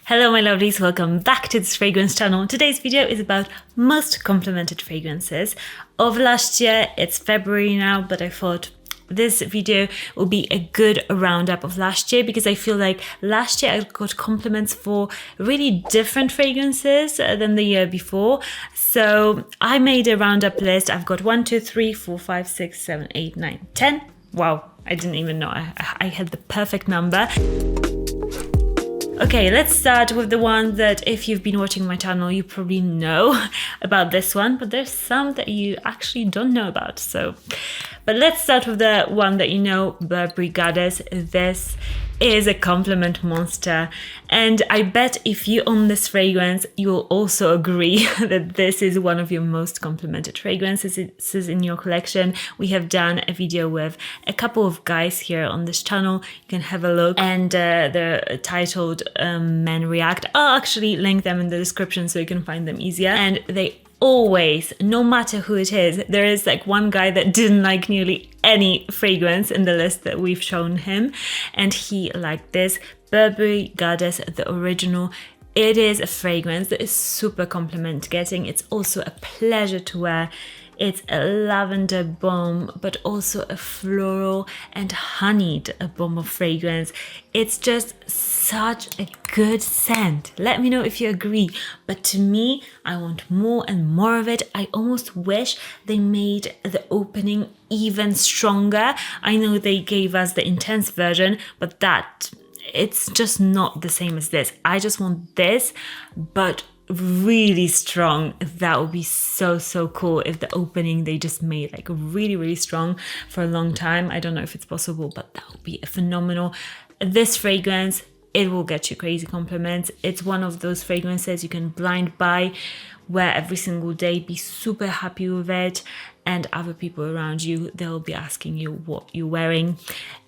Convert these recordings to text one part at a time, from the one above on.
Hello my lovelies, welcome back to this fragrance channel. Today's video is about most complimented fragrances of last year. It's February now, but I thought this video will be a good roundup of last year because I feel like last year I got compliments for really different fragrances than the year before. So I made a roundup list. I've got 1, 2, 3, 4, 5, 6, 7, 8, 9, 10. Wow, I didn't even know I had the perfect number. Okay, let's start with the one that if you've been watching my channel, you probably know about this one, but there's some that you actually don't know about. But let's start with the one that you know, Burberry Goddess. This is a compliment monster. And I bet if you own this fragrance, you will also agree that this is one of your most complimented fragrances. This is in your collection. We have done a video with a couple of guys here on this channel. You can have a look. And they're titled Men React. I'll actually link them in the description so you can find them easier. And they always, no matter who it is, there is like one guy that didn't like nearly any fragrance in the list that we've shown him, and he liked this Burberry Goddess, the original. It is a fragrance that is super compliment getting. It's also a pleasure to wear. It's a lavender bomb, but also a floral and honeyed bomb of fragrance. It's just such a good scent. Let me know if you agree. But to me, I want more and more of it. I almost wish they made the opening even stronger. I know they gave us the intense version, but it's just not the same as this. I just want this, but really strong. That would be so cool if the opening they just made like really strong for a long time. I don't know if it's possible, but that would be phenomenal. This fragrance, it will get you crazy compliments. It's one of those fragrances you can blind buy, wear every single day, be super happy with it, and other people around you, they'll be asking you what you're wearing,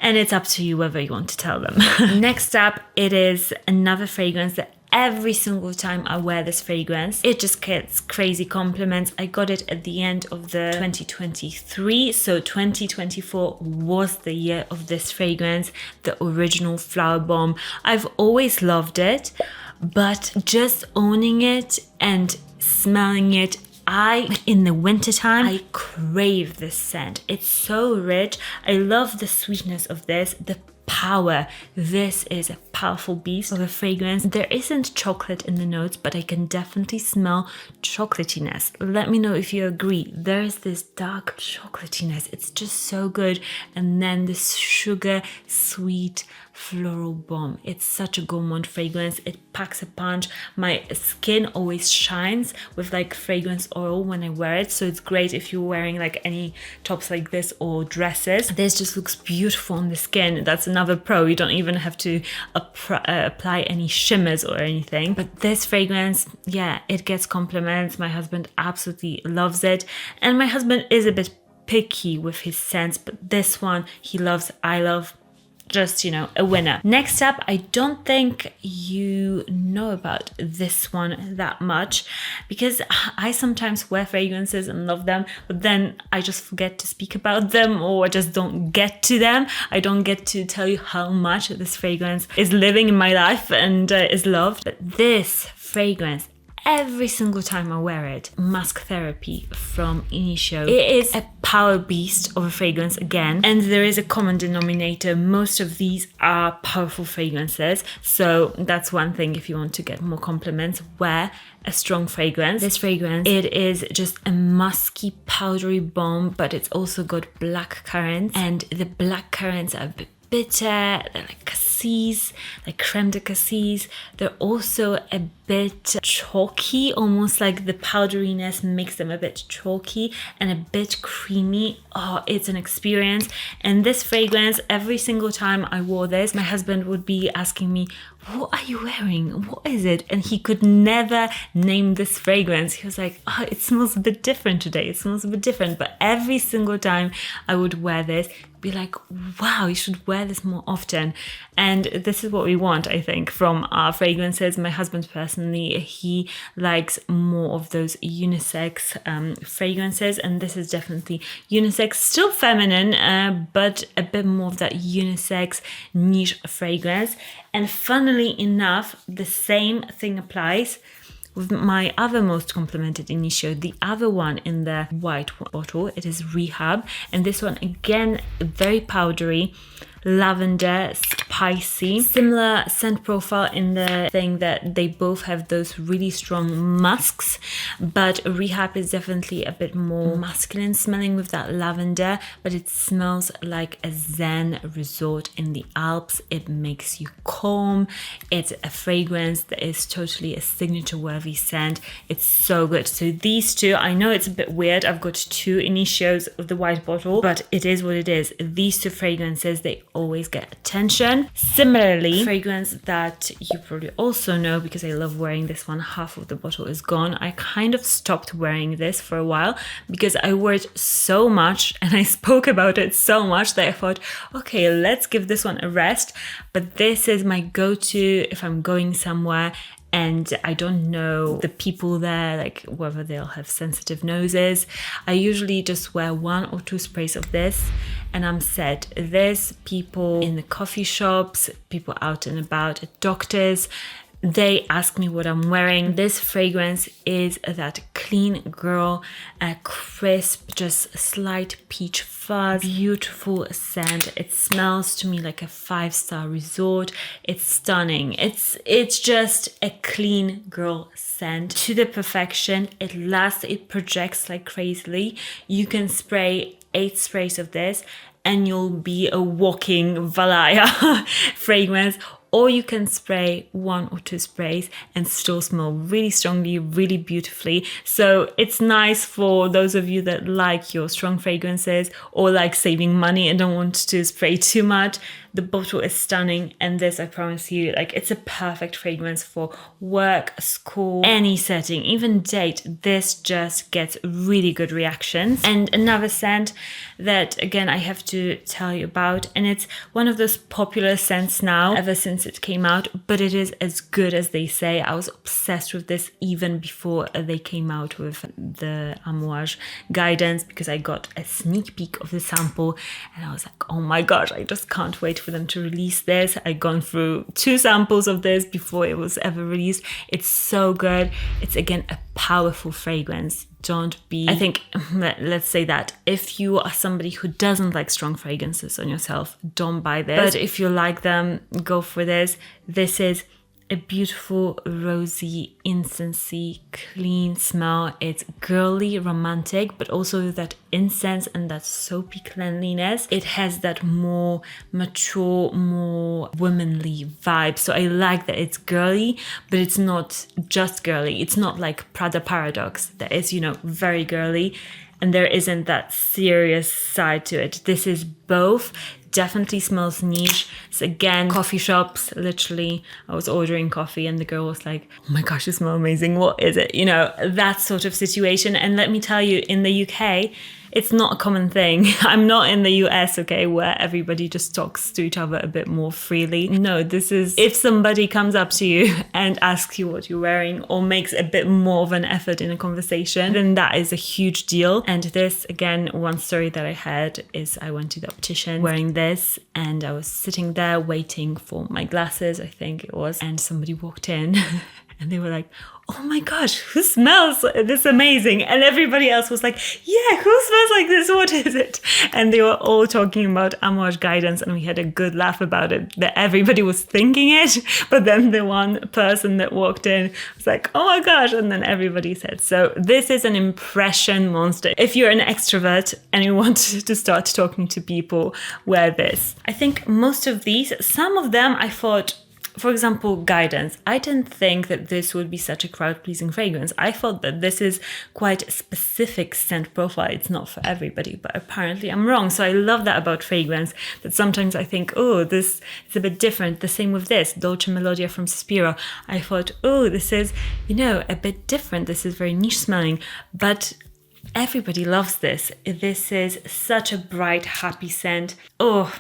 and it's up to you whether you want to tell them. Next up, it is another fragrance that every single time I wear this fragrance, it just gets crazy compliments. I got it at the end of the 2023, so 2024 was the year of this fragrance, the original Flowerbomb. I've always loved it, but just owning it and smelling it, in the wintertime, I crave this scent. It's so rich. I love the sweetness of this, the power. This is a powerful beast of a fragrance. There isn't chocolate in the notes, but I can definitely smell chocolatiness. Let me know if you agree. There's this dark chocolatiness. It's just so good. And then this sugar sweet floral bomb. It's such a gourmand fragrance. It packs a punch. My skin always shines with like fragrance oil when I wear it, so it's great if you're wearing like any tops like this or dresses. This just looks beautiful on the skin. That's another pro. You don't even have to apply any shimmers or anything. But this fragrance, yeah, it gets compliments. My husband absolutely loves it, and my husband is a bit picky with his scents, but this one he loves, I love. Just, you know, a winner. Next up, I don't think you know about this one that much because I sometimes wear fragrances and love them, but then I just forget to speak about them or I just don't get to them. I don't get to tell you how much this fragrance is living in my life and is loved. But this fragrance, every single time I wear it, Musk Therapy from Initio. It is a power beast of a fragrance again, and there is a common denominator. Most of these are powerful fragrances, so that's one thing. If you want to get more compliments, wear a strong fragrance. This fragrance, it is just a musky, powdery bomb, but it's also got black currants, and the black currants are a bit bitter, they're like cassis, like creme de cassis. They're also a bit chalky, almost like the powderiness makes them a bit chalky and a bit creamy. Oh, it's an experience. And this fragrance, every single time I wore this, my husband would be asking me, what are you wearing? What is it? And he could never name this fragrance. He was like, oh, it smells a bit different today. It smells a bit different. But every single time I would wear this, be like, wow, you should wear this more often. And this is what we want, I think, from our fragrances. My husband personally, he likes more of those unisex fragrances, and this is definitely unisex, still feminine, but a bit more of that unisex niche fragrance. And funnily enough, the same thing applies with my other most complimented Initio, the other one in the white bottle. It is Rehab, and this one again, very powdery, lavender, spicy, similar scent profile in the thing that they both have those really strong musks, but Rehab is definitely a bit more masculine smelling with that lavender, but it smells like a Zen resort in the Alps. It makes you calm. It's a fragrance that is totally a signature worthy scent. It's so good. So these two, I know it's a bit weird, I've got two Initios of the white bottle, but it is what it is. These two fragrances, they always get attention. Similarly, fragrance that you probably also know, because I love wearing this one, half of the bottle is gone. I kind of stopped wearing this for a while because I wore it so much and I spoke about it so much that I thought, okay, let's give this one a rest. But this is my go-to if I'm going somewhere and I don't know the people there, like whether they'll have sensitive noses. I usually just wear 1 or 2 sprays of this and I'm set. There's people in the coffee shops, people out and about at doctors, they ask me what I'm wearing. This fragrance is that clean girl, a crisp, just slight peach fuzz, beautiful scent. It smells to me like a 5-star resort. It's stunning. It's just a clean girl scent to the perfection. It lasts, it projects like crazily. You can spray 8 sprays of this and you'll be a walking Valaya fragrance. Or you can spray 1 or 2 sprays and still smell really strongly, really beautifully. So it's nice for those of you that like your strong fragrances or like saving money and don't want to spray too much. The bottle is stunning, and this, I promise you, like, it's a perfect fragrance for work, school, any setting, even date. This just gets really good reactions. And another scent that, again, I have to tell you about, and it's one of those popular scents now, ever since it came out, but it is as good as they say. I was obsessed with this even before they came out with the Amouage Guidance, because I got a sneak peek of the sample and I was like, oh my gosh, I just can't wait for them to release this. I'd gone through 2 samples of this before it was ever released. It's so good. It's, again, a powerful fragrance. Don't be, I think, let's say that if you are somebody who doesn't like strong fragrances on yourself, don't buy this. But if you like them, go for this. This is a beautiful, rosy, incensey, clean smell. It's girly, romantic, but also that incense and that soapy cleanliness. It has that more mature, more womanly vibe. So I like that it's girly, but it's not just girly. It's not like Prada Paradox that is, you know, very girly, and there isn't that serious side to it. This is both. Definitely smells niche. So again, coffee shops, literally, I was ordering coffee and the girl was like, oh my gosh, you smell amazing. What is it? You know, that sort of situation. And let me tell you, in the UK, it's not a common thing. I'm not in the US, okay, where everybody just talks to each other a bit more freely. No, this is, if somebody comes up to you and asks you what you're wearing or makes a bit more of an effort in a conversation, then that is a huge deal. And this, again, one story that I had is I went to the optician wearing this and I was sitting there waiting for my glasses, I think it was, and somebody walked in and they were like, oh my gosh, who smells this amazing? And everybody else was like, yeah, who smells like this? What is it? And they were all talking about Amouage Guidance, and we had a good laugh about it, that everybody was thinking it, but then the one person that walked in was like, oh my gosh, and then everybody said. So this is an impression monster. If you're an extrovert and you want to start talking to people, wear this. I think most of these, some of them I thought, for example, Guidance. I didn't think that this would be such a crowd-pleasing fragrance. I thought that this is quite a specific scent profile. It's not for everybody, but apparently I'm wrong. So I love that about fragrance, that sometimes I think, oh, this is a bit different. The same with this, Dolce Melodia from Sospiro. I thought, oh, this is, you know, a bit different. This is very niche smelling, but everybody loves this. This is such a bright, happy scent. Oh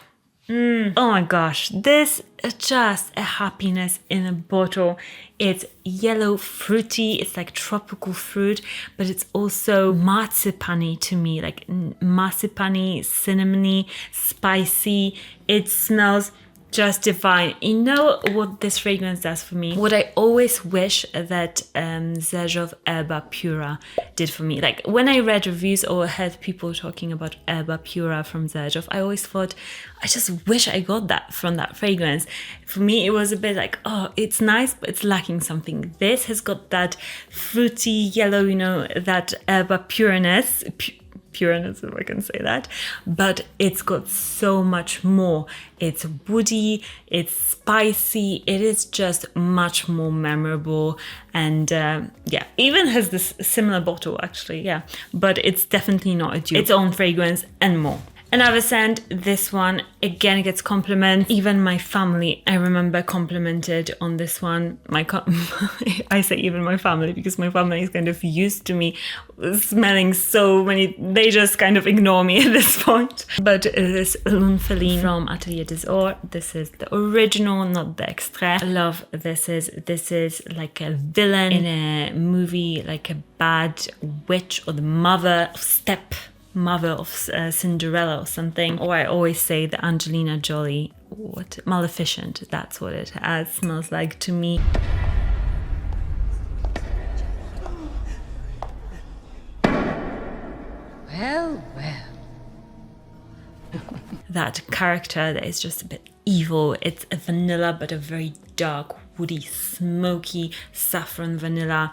my gosh, this is just a happiness in a bottle. It's yellow, fruity, it's like tropical fruit, but it's also marzipan-y to me, like marzipan-y, cinnamony, spicy. It smells just divine. You know what this fragrance does for me? What I always wish that Zejov Erba Pura did for me. Like when I read reviews or heard people talking about Erba Pura from Zejov, I always thought, I just wish I got that from that fragrance. For me, it was a bit like, oh, it's nice, but it's lacking something. This has got that fruity yellow, you know, that Erba pureness, pureness, if I can say that, but it's got so much more. It's woody, it's spicy, it is just much more memorable, and yeah, even has this similar bottle actually, yeah, but it's definitely not a dupe. Its own fragrance and more. Another scent, this one again gets compliments. Even my family, I remember, complimented on this one. I say even my family because my family is kind of used to me smelling so many. They just kind of ignore me at this point. But this Lune Feline from Atelier des Ors. This is the original, not the extrait. I love this is like a villain in a movie, like a bad witch or the mother of Cinderella or something. Or I always say the Angelina Jolie, Maleficent, that's what it smells like to me. Well. That character that is just a bit evil. It's a vanilla, but a very dark, woody, smoky saffron vanilla.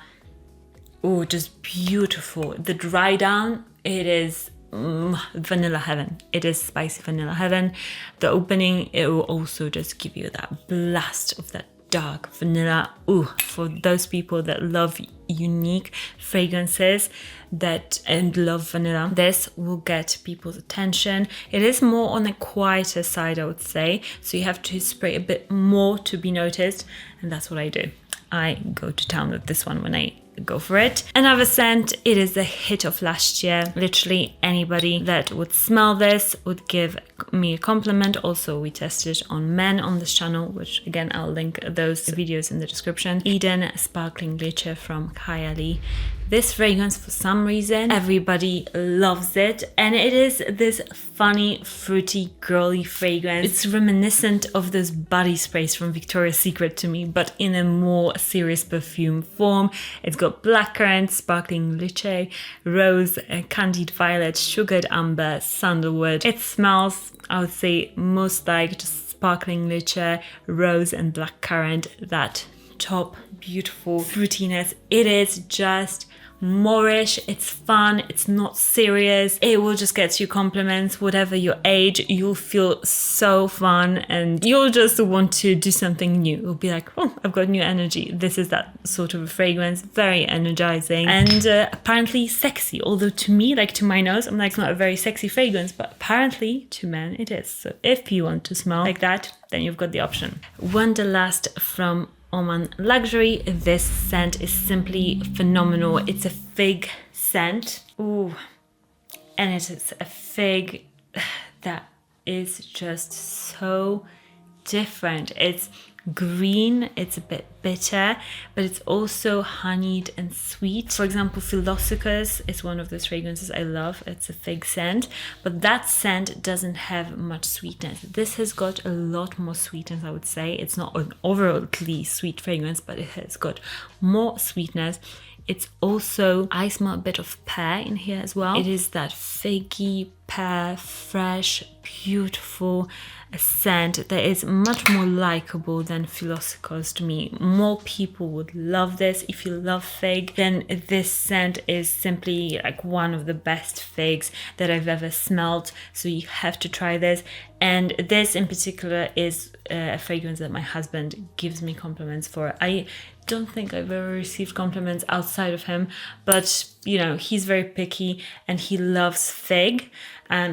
Oh, just beautiful. The dry down, it is vanilla heaven. It is spicy vanilla heaven. The opening, it will also just give you that blast of that dark vanilla. Ooh, for those people that love unique fragrances and love vanilla, this will get people's attention. It is more on the quieter side, I would say, so you have to spray a bit more to be noticed, and that's what I do. I go to town with this one when I go for it. Another scent, it is the hit of last year. Literally anybody that would smell this would give me a compliment. Also, we tested on men on this channel, which again, I'll link those videos in the description. Eden Sparkling Lychee from Kayali. This fragrance, for some reason, everybody loves it, and it is this funny, fruity, girly fragrance. It's reminiscent of those body sprays from Victoria's Secret to me, but in a more serious perfume form. It's got blackcurrant, sparkling lychee, rose, candied violet, sugared amber, sandalwood. It smells, I would say, most like just sparkling lychee, rose and blackcurrant, that top beautiful fruitiness. It is just moreish, it's fun, it's not serious, it will just get you compliments. Whatever your age, you'll feel so fun and you'll just want to do something new. You'll be like, oh, I've got new energy. This is that sort of a fragrance, very energizing and apparently sexy, although to me, like to my nose, I'm like, it's not a very sexy fragrance, but apparently to men it is. So if you want to smell like that, then you've got the option. Wanderlust from Omanluxury. This scent is simply phenomenal. It's a fig scent. Ooh, and it is a fig that is just so different. It's green, it's a bit bitter, but it's also honeyed and sweet. For example, Philosopher's is one of those fragrances I love. It's a fig scent, but that scent doesn't have much sweetness. This has got a lot more sweetness, I would say. It's not an overly sweet fragrance, but it has got more sweetness. It's also, I smell a bit of pear in here as well. It is that figgy, pear, fresh, beautiful scent that is much more likable than Philosopher's to me. More people would love this. If you love fig, then this scent is simply like one of the best figs that I've ever smelled. So you have to try this. And this in particular is a fragrance that my husband gives me compliments for. I don't think I've ever received compliments outside of him, but you know, he's very picky and he loves fig.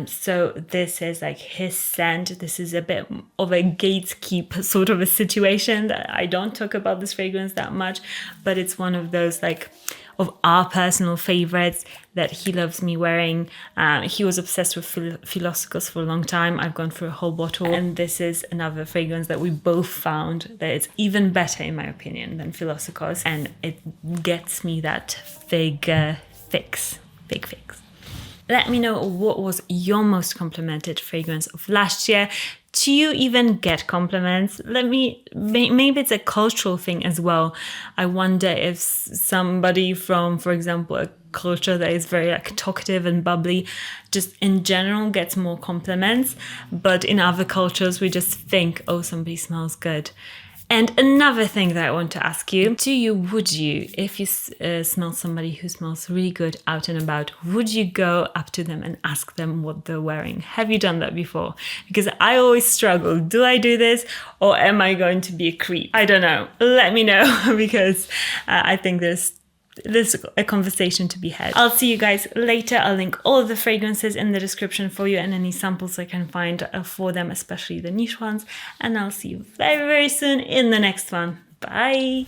So this is like his scent. This is a bit of a gatekeep sort of a situation that I don't talk about this fragrance that much, but it's one of those like of our personal favorites that he loves me wearing. He was obsessed with Philosopher's for a long time. I've gone through a whole bottle, and this is another fragrance that we both found that it's even better in my opinion than Philosopher's, and it gets me that big fix. Let me know what was your most complimented fragrance of last year. Do you even get compliments? Maybe it's a cultural thing as well. I wonder if somebody from, for example, a culture that is very like talkative and bubbly, just in general gets more compliments. But in other cultures, we just think, oh, somebody smells good. And another thing that I want to ask you, would you, if you smell somebody who smells really good out and about, would you go up to them and ask them what they're wearing? Have you done that before? Because I always struggle. Do I do this, or am I going to be a creep? I don't know. Let me know, because I think there's a conversation to be had. I'll see you guys later. I'll link all of the fragrances in the description for you and any samples I can find for them, especially the niche ones. And I'll see you very, very soon in the next one. Bye.